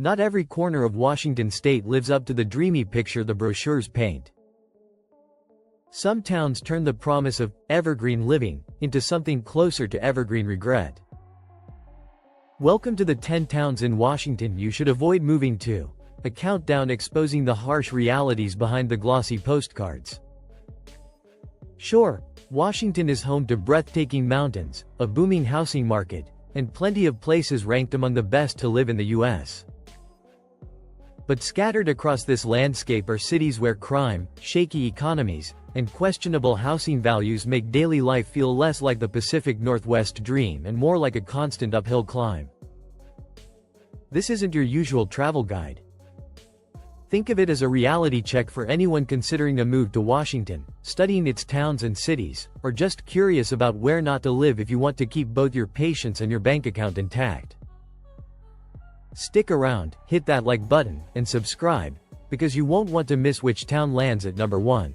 Not every corner of Washington state lives up to the dreamy picture the brochures paint. Some towns turn the promise of evergreen living into something closer to evergreen regret. Welcome to the 10 towns in Washington you should avoid moving to, a countdown exposing the harsh realities behind the glossy postcards. Sure, Washington is home to breathtaking mountains, a booming housing market, and plenty of places ranked among the best to live in the U.S. But scattered across this landscape are cities where crime, shaky economies, and questionable housing values make daily life feel less like the Pacific Northwest dream and more like a constant uphill climb. This isn't your usual travel guide. Think of it as a reality check for anyone considering a move to Washington, studying its towns and cities, or just curious about where not to live if you want to keep both your patience and your bank account intact. Stick around, hit that like button, and subscribe, because you won't want to miss which town lands at number 1.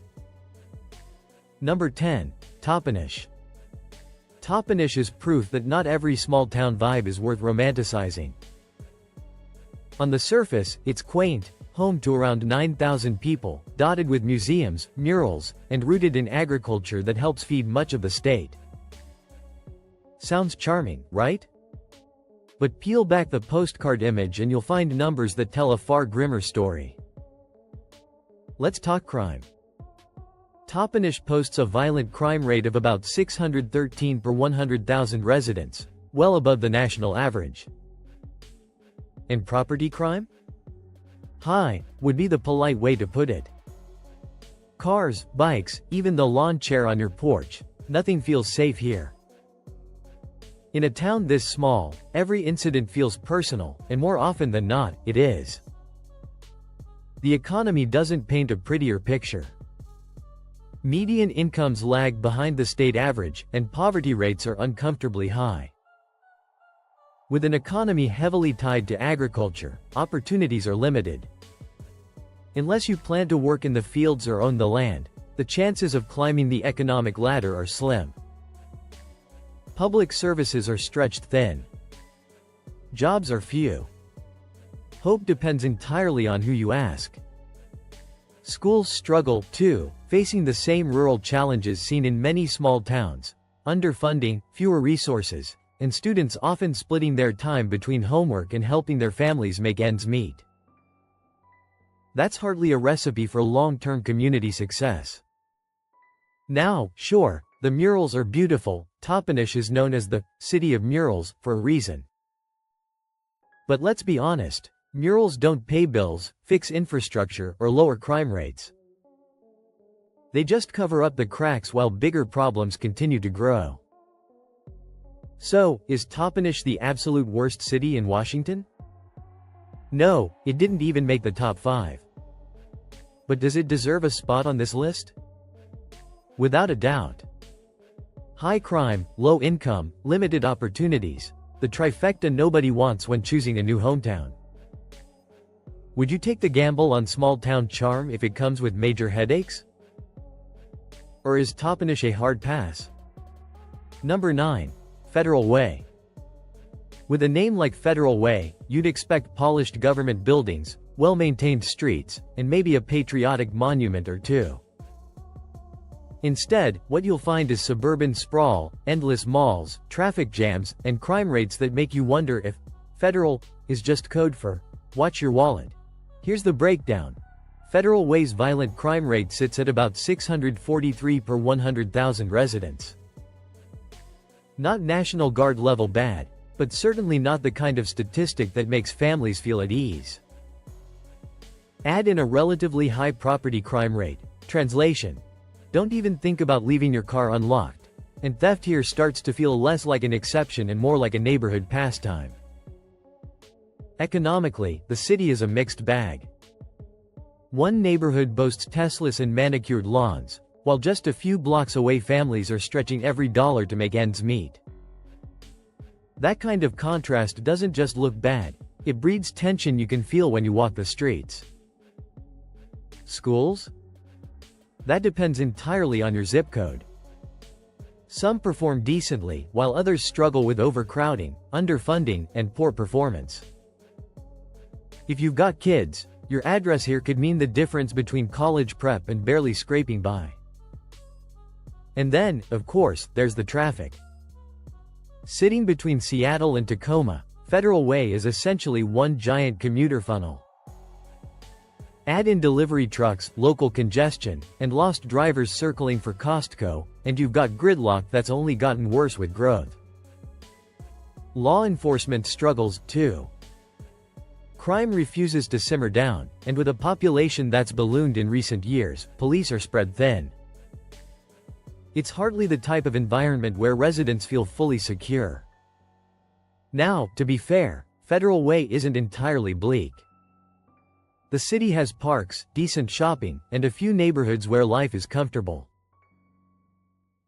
Number 10. Toppenish. Toppenish is proof that not every small town vibe is worth romanticizing. On the surface, it's quaint, home to around 9,000 people, dotted with museums, murals, and rooted in agriculture that helps feed much of the state. Sounds charming, right? But peel back the postcard image and you'll find numbers that tell a far grimmer story. Let's talk crime. Toppenish boasts a violent crime rate of about 613 per 100,000 residents, well above the national average. And property crime? High, would be the polite way to put it. Cars, bikes, even the lawn chair on your porch, nothing feels safe here. In a town this small, every incident feels personal, and more often than not, it is. The economy doesn't paint a prettier picture. Median incomes lag behind the state average, and poverty rates are uncomfortably high. With an economy heavily tied to agriculture, opportunities are limited. Unless you plan to work in the fields or own the land, the chances of climbing the economic ladder are slim. Public services are stretched thin. Jobs are few. Hope depends entirely on who you ask. Schools struggle, too, facing the same rural challenges seen in many small towns: underfunding, fewer resources, and students often splitting their time between homework and helping their families make ends meet. That's hardly a recipe for long-term community success. Now, sure, the murals are beautiful. Toppenish is known as the City of Murals for a reason. But let's be honest, murals don't pay bills, fix infrastructure, or lower crime rates. They just cover up the cracks while bigger problems continue to grow. So, is Toppenish the absolute worst city in Washington? No, it didn't even make the top 5. But does it deserve a spot on this list? Without a doubt. High crime, low income, limited opportunities, the trifecta nobody wants when choosing a new hometown. Would you take the gamble on small-town charm if it comes with major headaches? Or is Toppenish a hard pass? Number 9. Federal Way. With a name like Federal Way, you'd expect polished government buildings, well-maintained streets, and maybe a patriotic monument or two. Instead, what you'll find is suburban sprawl, endless malls, traffic jams, and crime rates that make you wonder if federal is just code for watch your wallet. Here's the breakdown. Federal Way's violent crime rate sits at about 643 per 100,000 residents. Not National Guard level bad, but certainly not the kind of statistic that makes families feel at ease. Add in a relatively high property crime rate. Translation: don't even think about leaving your car unlocked, and theft here starts to feel less like an exception and more like a neighborhood pastime. Economically, the city is a mixed bag. One neighborhood boasts Teslas and manicured lawns, while just a few blocks away families are stretching every dollar to make ends meet. That kind of contrast doesn't just look bad, it breeds tension you can feel when you walk the streets. Schools? That depends entirely on your zip code. Some perform decently, while others struggle with overcrowding, underfunding, and poor performance. If you've got kids, your address here could mean the difference between college prep and barely scraping by. And then, of course, there's the traffic. Sitting between Seattle and Tacoma, Federal Way is essentially one giant commuter funnel. Add in delivery trucks, local congestion, and lost drivers circling for Costco, and you've got gridlock that's only gotten worse with growth. Law enforcement struggles, too. Crime refuses to simmer down, and with a population that's ballooned in recent years, police are spread thin. It's hardly the type of environment where residents feel fully secure. Now, to be fair, Federal Way isn't entirely bleak. The city has parks, decent shopping, and a few neighborhoods where life is comfortable.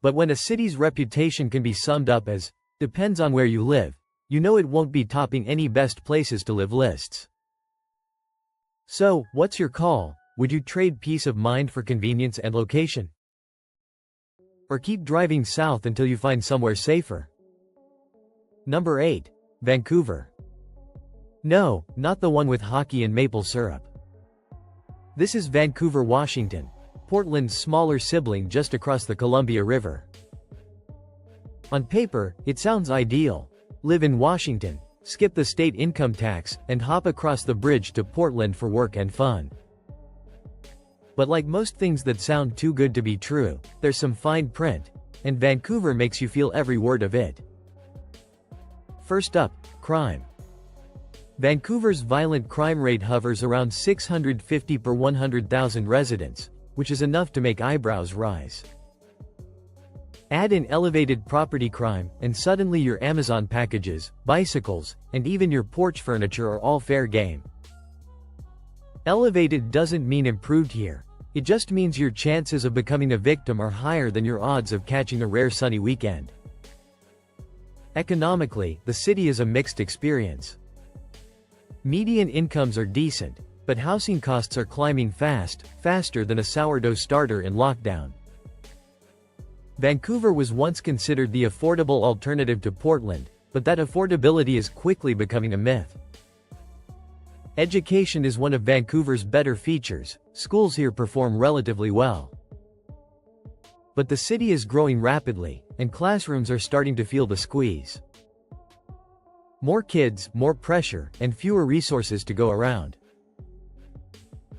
But when a city's reputation can be summed up as, "depends on where you live," you know it won't be topping any best places to live lists. So, what's your call? Would you trade peace of mind for convenience and location? Or keep driving south until you find somewhere safer? Number 8. Vancouver. No, not the one with hockey and maple syrup. This is Vancouver, Washington, Portland's smaller sibling just across the Columbia River. On paper, it sounds ideal. Live in Washington, skip the state income tax, and hop across the bridge to Portland for work and fun. But like most things that sound too good to be true, there's some fine print, and Vancouver makes you feel every word of it. First up, crime. Vancouver's violent crime rate hovers around 650 per 100,000 residents, which is enough to make eyebrows rise. Add in elevated property crime, and suddenly your Amazon packages, bicycles, and even your porch furniture are all fair game. Elevated doesn't mean improved here. It just means your chances of becoming a victim are higher than your odds of catching a rare sunny weekend. Economically, the city is a mixed experience. Median incomes are decent, but housing costs are climbing faster than a sourdough starter in lockdown. Vancouver was once considered the affordable alternative to Portland, but that affordability is quickly becoming a myth. Education is one of Vancouver's better features. Schools here perform relatively well. But the city is growing rapidly, and classrooms are starting to feel the squeeze. More kids, more pressure, and fewer resources to go around.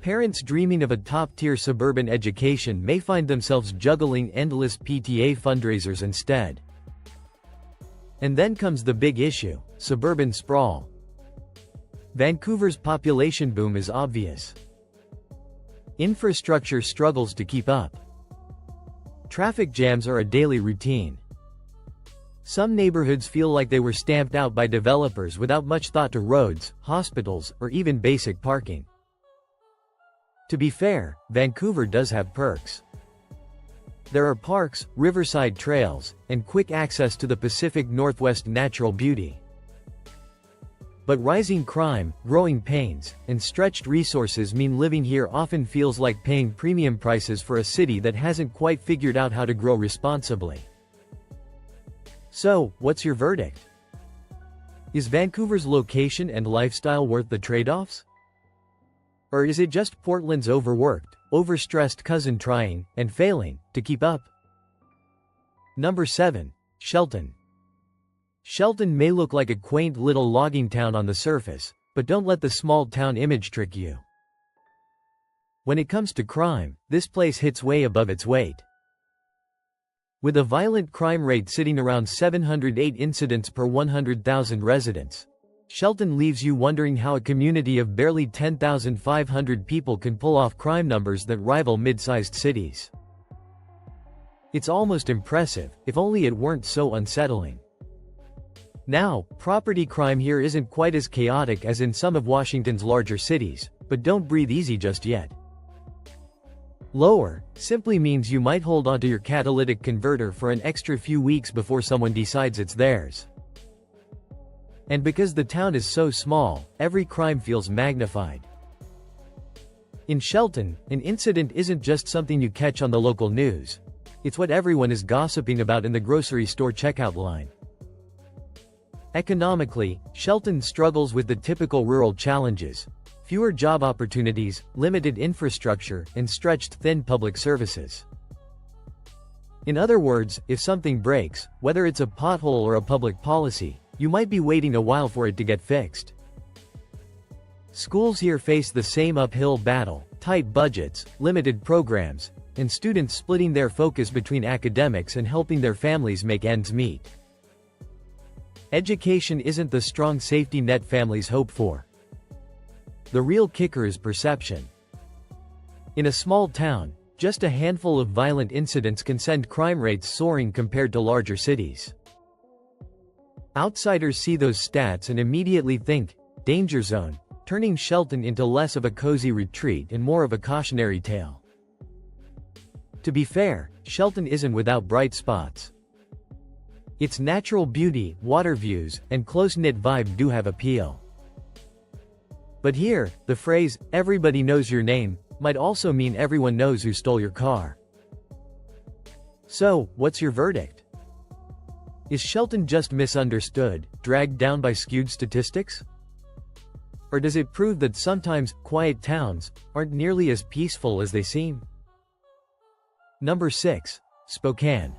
Parents dreaming of a top-tier suburban education may find themselves juggling endless PTA fundraisers instead. And then comes the big issue: suburban sprawl. Vancouver's population boom is obvious. Infrastructure struggles to keep up. Traffic jams are a daily routine. Some neighborhoods feel like they were stamped out by developers without much thought to roads, hospitals, or even basic parking. To be fair, Vancouver does have perks. There are parks, riverside trails, and quick access to the Pacific Northwest natural beauty. But rising crime, growing pains, and stretched resources mean living here often feels like paying premium prices for a city that hasn't quite figured out how to grow responsibly. So, what's your verdict? Is Vancouver's location and lifestyle worth the trade-offs? Or is it just Portland's overworked, overstressed cousin trying, and failing, to keep up? Number 7. Shelton. Shelton may look like a quaint little logging town on the surface, but don't let the small town image trick you. When it comes to crime, this place hits way above its weight. With a violent crime rate sitting around 708 incidents per 100,000 residents, Shelton leaves you wondering how a community of barely 10,500 people can pull off crime numbers that rival mid-sized cities. It's almost impressive, if only it weren't so unsettling. Now, property crime here isn't quite as chaotic as in some of Washington's larger cities, but don't breathe easy just yet. Lower simply means you might hold onto your catalytic converter for an extra few weeks before someone decides it's theirs. And because the town is so small, every crime feels magnified. In Shelton, an incident isn't just something you catch on the local news. It's what everyone is gossiping about in the grocery store checkout line. Economically, Shelton struggles with the typical rural challenges: fewer job opportunities, limited infrastructure, and stretched thin public services. In other words, if something breaks, whether it's a pothole or a public policy, you might be waiting a while for it to get fixed. Schools here face the same uphill battle: tight budgets, limited programs, and students splitting their focus between academics and helping their families make ends meet. Education isn't the strong safety net families hope for. The real kicker is perception. In a small town, just a handful of violent incidents can send crime rates soaring compared to larger cities. Outsiders see those stats and immediately think, danger zone, turning Shelton into less of a cozy retreat and more of a cautionary tale. To be fair, Shelton isn't without bright spots. Its natural beauty, water views, and close-knit vibe do have appeal. But here, the phrase, "everybody knows your name," might also mean everyone knows who stole your car. So, what's your verdict? Is Shelton just misunderstood, dragged down by skewed statistics? Or does it prove that sometimes, quiet towns aren't nearly as peaceful as they seem? Number 6. Spokane.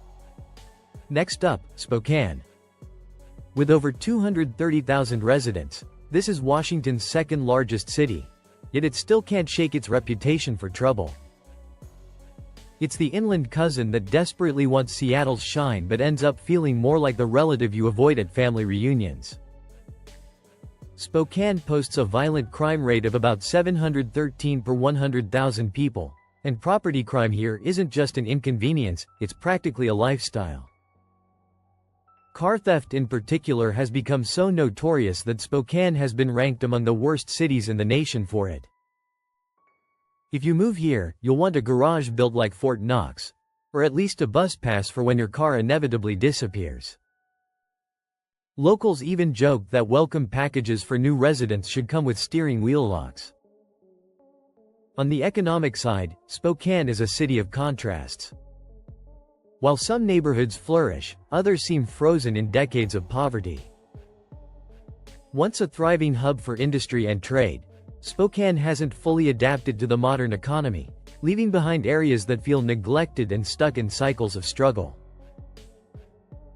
Next up, Spokane. With over 230,000 residents, this is Washington's second largest city, yet it still can't shake its reputation for trouble. It's the inland cousin that desperately wants Seattle's shine but ends up feeling more like the relative you avoid at family reunions. Spokane boasts a violent crime rate of about 713 per 100,000 people, and property crime here isn't just an inconvenience, it's practically a lifestyle. Car theft in particular has become so notorious that Spokane has been ranked among the worst cities in the nation for it. If you move here, you'll want a garage built like Fort Knox, or at least a bus pass for when your car inevitably disappears. Locals even joke that welcome packages for new residents should come with steering wheel locks. On the economic side, Spokane is a city of contrasts. While some neighborhoods flourish, others seem frozen in decades of poverty. Once a thriving hub for industry and trade, Spokane hasn't fully adapted to the modern economy, leaving behind areas that feel neglected and stuck in cycles of struggle.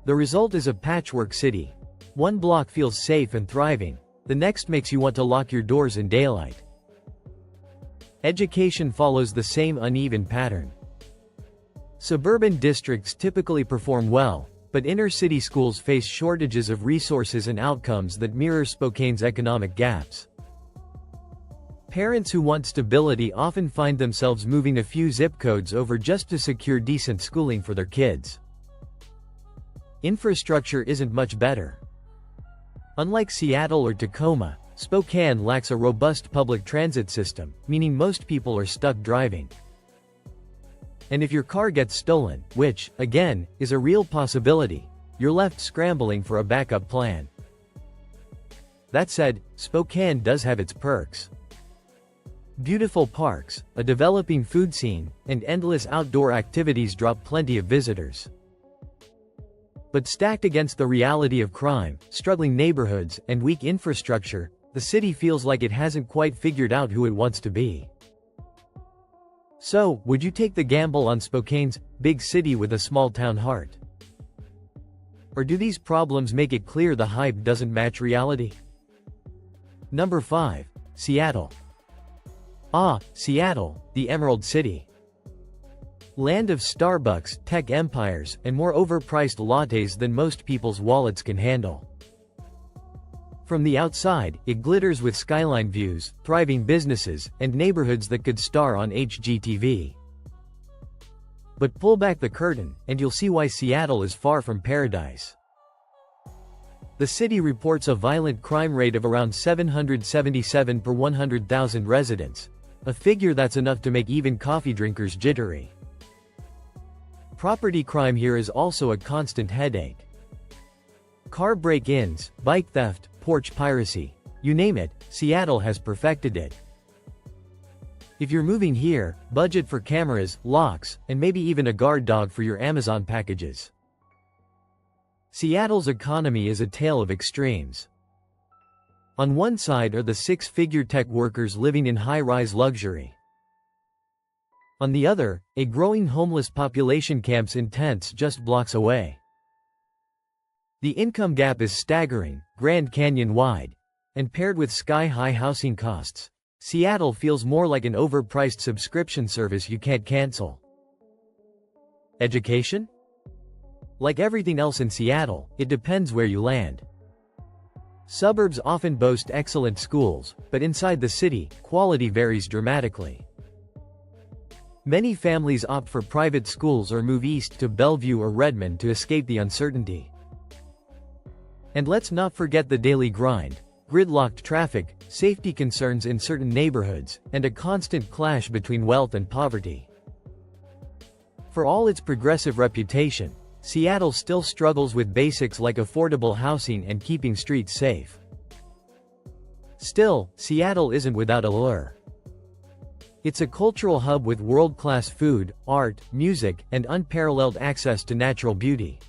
The result is a patchwork city. One block feels safe and thriving, the next makes you want to lock your doors in daylight. Education follows the same uneven pattern. Suburban districts typically perform well, but inner-city schools face shortages of resources and outcomes that mirror Spokane's economic gaps. Parents who want stability often find themselves moving a few zip codes over just to secure decent schooling for their kids. Infrastructure isn't much better. Unlike Seattle or Tacoma, Spokane lacks a robust public transit system, meaning most people are stuck driving. And if your car gets stolen, which, again, is a real possibility, you're left scrambling for a backup plan. That said, Spokane does have its perks. Beautiful parks, a developing food scene, and endless outdoor activities draw plenty of visitors. But stacked against the reality of crime, struggling neighborhoods, and weak infrastructure, the city feels like it hasn't quite figured out who it wants to be. So, would you take the gamble on Spokane's big city with a small town heart? Or do these problems make it clear the hype doesn't match reality? Number 5. Seattle. Seattle, the Emerald City. Land of Starbucks, tech empires, and more overpriced lattes than most people's wallets can handle. From the outside, it glitters with skyline views, thriving businesses, and neighborhoods that could star on HGTV. But pull back the curtain, and you'll see why Seattle is far from paradise. The city reports a violent crime rate of around 777 per 100,000 residents, a figure that's enough to make even coffee drinkers jittery. Property crime here is also a constant headache. Car break-ins, bike theft, porch piracy, you name it, Seattle has perfected it. If you're moving here, budget for cameras, locks, and maybe even a guard dog for your Amazon packages. Seattle's economy is a tale of extremes. On one side are the six-figure tech workers living in high-rise luxury. On the other, a growing homeless population camps in tents just blocks away. The income gap is staggering, Grand Canyon-wide, and paired with sky-high housing costs, Seattle feels more like an overpriced subscription service you can't cancel. Education? Like everything else in Seattle, it depends where you land. Suburbs often boast excellent schools, but inside the city, quality varies dramatically. Many families opt for private schools or move east to Bellevue or Redmond to escape the uncertainty. And let's not forget the daily grind, gridlocked traffic, safety concerns in certain neighborhoods, and a constant clash between wealth and poverty. For all its progressive reputation, Seattle still struggles with basics like affordable housing and keeping streets safe. Still, Seattle isn't without allure. It's a cultural hub with world-class food, art, music, and unparalleled access to natural beauty.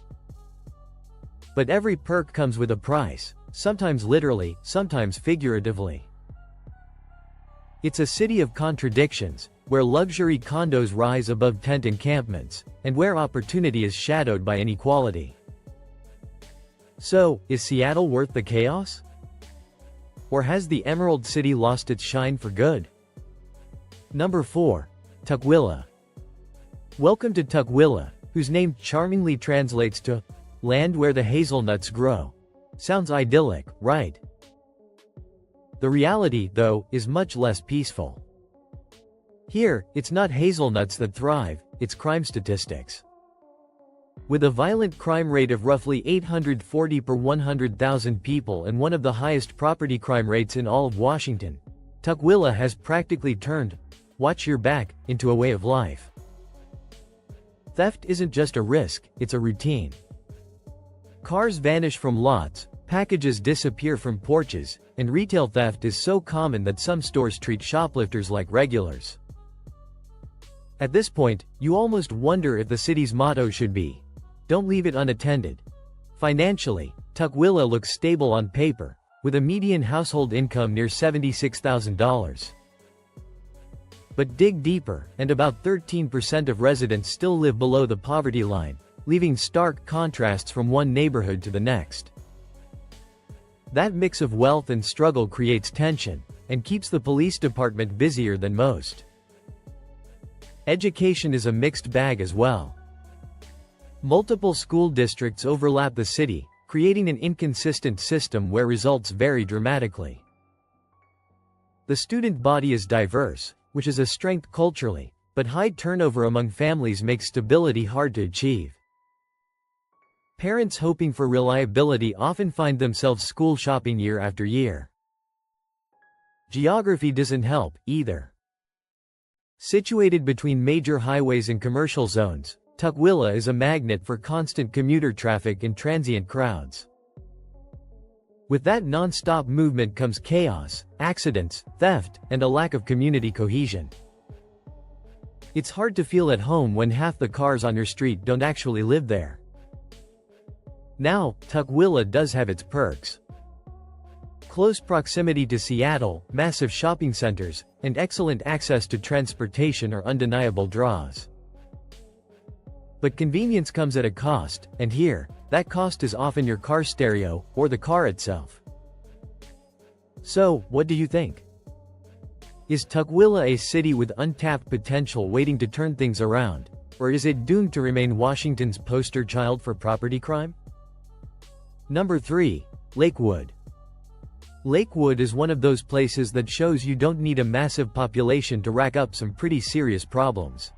But every perk comes with a price, sometimes literally, sometimes figuratively. It's a city of contradictions, where luxury condos rise above tent encampments, and where opportunity is shadowed by inequality. So, is Seattle worth the chaos? Or has the Emerald City lost its shine for good? Number 4. Tukwila. Welcome to Tukwila, whose name charmingly translates to land where the hazelnuts grow. Sounds idyllic, right? The reality, though, is much less peaceful. Here, it's not hazelnuts that thrive, it's crime statistics. With a violent crime rate of roughly 840 per 100,000 people and one of the highest property crime rates in all of Washington, Tukwila has practically turned "watch your back" into a way of life. Theft isn't just a risk, it's a routine. Cars vanish from lots, packages disappear from porches, and retail theft is so common that some stores treat shoplifters like regulars. At this point, you almost wonder if the city's motto should be, "Don't leave it unattended." Financially, Tukwila looks stable on paper, with a median household income near $76,000. But dig deeper, and about 13% of residents still live below the poverty line, leaving stark contrasts from one neighborhood to the next. That mix of wealth and struggle creates tension, and keeps the police department busier than most. Education is a mixed bag as well. Multiple school districts overlap the city, creating an inconsistent system where results vary dramatically. The student body is diverse, which is a strength culturally, but high turnover among families makes stability hard to achieve. Parents hoping for reliability often find themselves school shopping year after year. Geography doesn't help, either. Situated between major highways and commercial zones, Tukwila is a magnet for constant commuter traffic and transient crowds. With that non-stop movement comes chaos, accidents, theft, and a lack of community cohesion. It's hard to feel at home when half the cars on your street don't actually live there. Now, Tukwila does have its perks. Close proximity to Seattle, massive shopping centers, and excellent access to transportation are undeniable draws. But convenience comes at a cost, and here, that cost is often your car stereo, or the car itself. So, what do you think? Is Tukwila a city with untapped potential waiting to turn things around, or is it doomed to remain Washington's poster child for property crime? Number 3. Lakewood. Lakewood is one of those places that shows you don't need a massive population to rack up some pretty serious problems.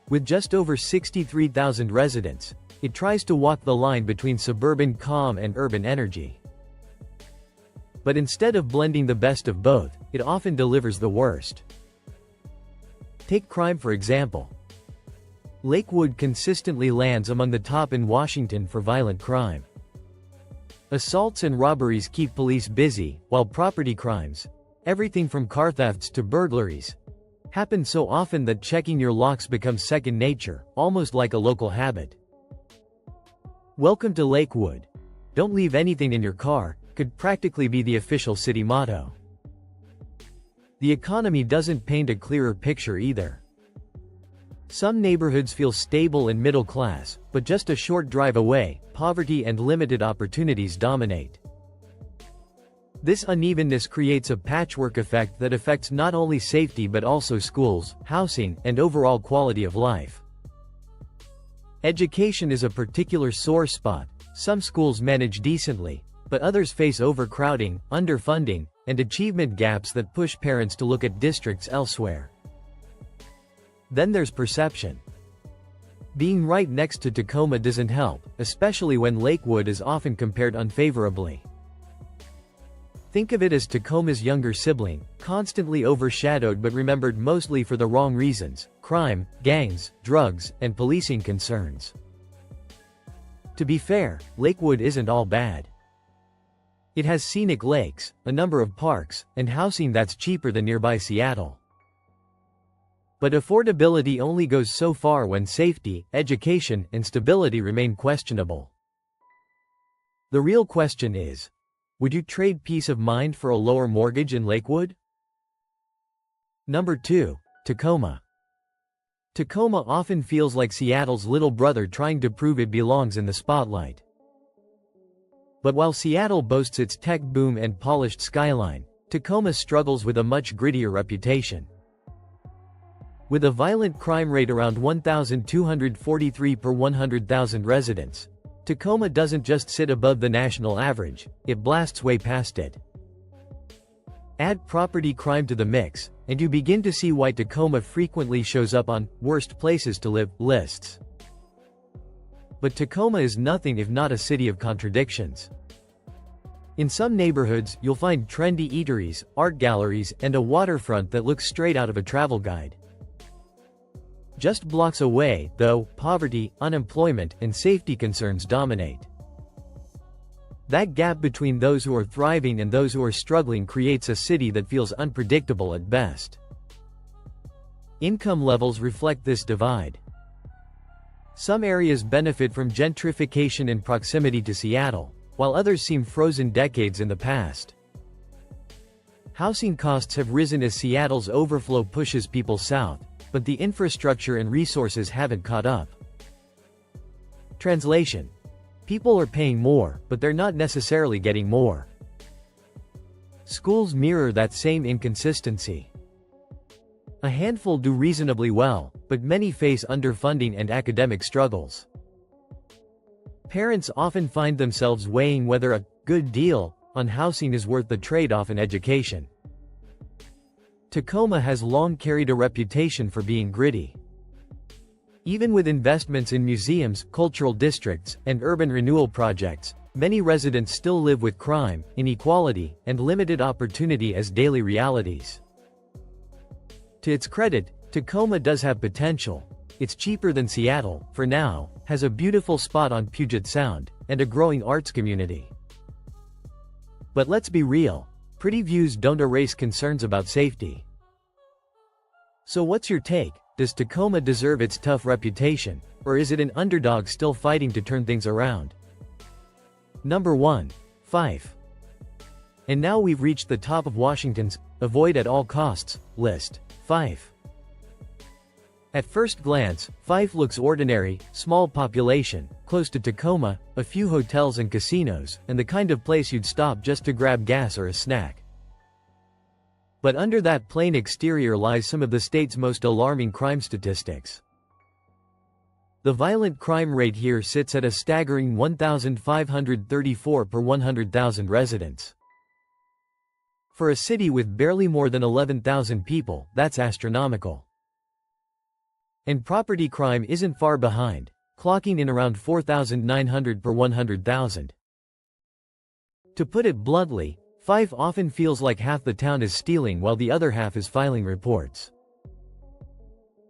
With just over 63,000 residents, it tries to walk the line between suburban calm and urban energy. But instead of blending the best of both, it often delivers the worst. Take crime for example. Lakewood consistently lands among the top in Washington for violent crime. Assaults and robberies keep police busy, while property crimes, everything from car thefts to burglaries, happen so often that checking your locks becomes second nature, almost like a local habit. Welcome to Lakewood. Don't leave anything in your car, could practically be the official city motto. The economy doesn't paint a clearer picture either. Some neighborhoods feel stable and middle class, but just a short drive away, poverty and limited opportunities dominate. This unevenness creates a patchwork effect that affects not only safety but also schools, housing, and overall quality of life. Education is a particular sore spot. Some schools manage decently, but others face overcrowding, underfunding, and achievement gaps that push parents to look at districts elsewhere. Then there's perception. Being right next to Tacoma doesn't help, especially when Lakewood is often compared unfavorably. Think of it as Tacoma's younger sibling, constantly overshadowed but remembered mostly for the wrong reasons: crime, gangs, drugs, and policing concerns. To be fair, Lakewood isn't all bad. It has scenic lakes, a number of parks, and housing that's cheaper than nearby Seattle. But affordability only goes so far when safety, education, and stability remain questionable. The real question is, would you trade peace of mind for a lower mortgage in Lakewood? Number 2. Tacoma. Tacoma often feels like Seattle's little brother trying to prove it belongs in the spotlight. But while Seattle boasts its tech boom and polished skyline, Tacoma struggles with a much grittier reputation. With a violent crime rate around 1,243 per 100,000 residents, Tacoma doesn't just sit above the national average, it blasts way past it. Add property crime to the mix, and you begin to see why Tacoma frequently shows up on worst places to live lists. But Tacoma is nothing if not a city of contradictions. In some neighborhoods, you'll find trendy eateries, art galleries, and a waterfront that looks straight out of a travel guide. Just blocks away, though, poverty, unemployment, and safety concerns dominate. That gap between those who are thriving and those who are struggling creates a city that feels unpredictable at best. Income levels reflect this divide. Some areas benefit from gentrification and proximity to Seattle, while others seem frozen decades in the past. Housing costs have risen as Seattle's overflow pushes people south, but the infrastructure and resources haven't caught up. Translation: people are paying more, but they're not necessarily getting more. Schools mirror that same inconsistency. A handful do reasonably well, but many face underfunding and academic struggles. Parents often find themselves weighing whether a good deal on housing is worth the trade-off in education. Tacoma has long carried a reputation for being gritty. Even with investments in museums, cultural districts, and urban renewal projects, many residents still live with crime, inequality, and limited opportunity as daily realities. To its credit, Tacoma does have potential. It's cheaper than Seattle, for now, has a beautiful spot on Puget Sound, and a growing arts community. But let's be real. Pretty views don't erase concerns about safety. So what's your take? Does Tacoma deserve its tough reputation, or is it an underdog still fighting to turn things around? Number 1. Fife. And now we've reached the top of Washington's avoid at all costs list. Fife. At first glance, Fife looks ordinary: small population, close to Tacoma, a few hotels and casinos, and the kind of place you'd stop just to grab gas or a snack. But under that plain exterior lies some of the state's most alarming crime statistics. The violent crime rate here sits at a staggering 1,534 per 100,000 residents. For a city with barely more than 11,000 people, that's astronomical. And property crime isn't far behind, clocking in around 4,900 per 100,000. To put it bluntly, Fife often feels like half the town is stealing while the other half is filing reports.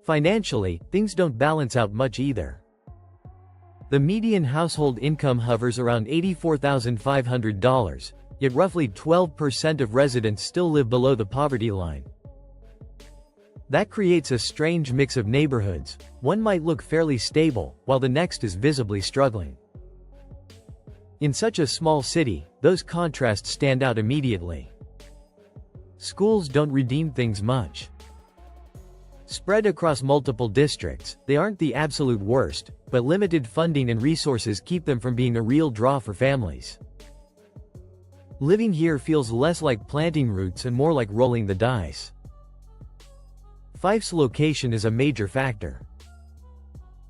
Financially, things don't balance out much either. The median household income hovers around $84,500, yet roughly 12% of residents still live below the poverty line. That creates a strange mix of neighborhoods. One might look fairly stable, while the next is visibly struggling. In such a small city, those contrasts stand out immediately. Schools don't redeem things much. Spread across multiple districts, they aren't the absolute worst, but limited funding and resources keep them from being a real draw for families. Living here feels less like planting roots and more like rolling the dice. Fife's location is a major factor.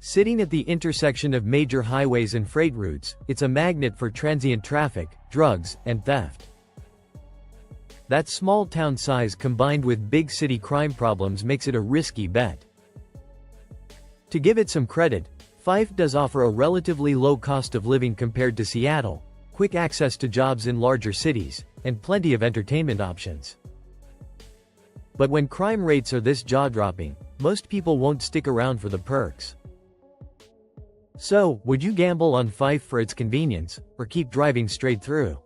Sitting at the intersection of major highways and freight routes, it's a magnet for transient traffic, drugs, and theft. That small town size combined with big city crime problems makes it a risky bet. To give it some credit, Fife does offer a relatively low cost of living compared to Seattle, quick access to jobs in larger cities, and plenty of entertainment options. But when crime rates are this jaw-dropping, most people won't stick around for the perks. So, would you gamble on Fife for its convenience, or keep driving straight through?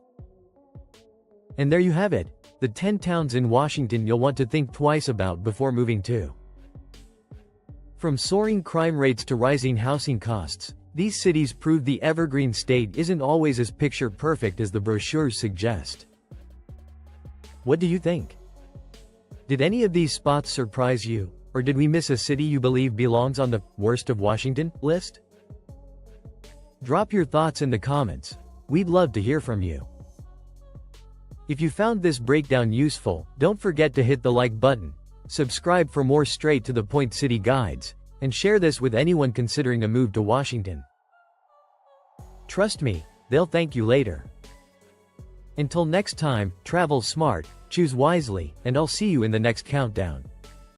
And there you have it, the 10 towns in Washington you'll want to think twice about before moving to. From soaring crime rates to rising housing costs, these cities prove the evergreen state isn't always as picture-perfect as the brochures suggest. What do you think? Did any of these spots surprise you, or did we miss a city you believe belongs on the worst of Washington list? Drop your thoughts in the comments. We'd love to hear from you. If you found this breakdown useful, don't forget to hit the like button, subscribe for more straight-to-the-point city guides, and share this with anyone considering a move to Washington. Trust me, they'll thank you later. Until next time, travel smart, choose wisely, and I'll see you in the next countdown.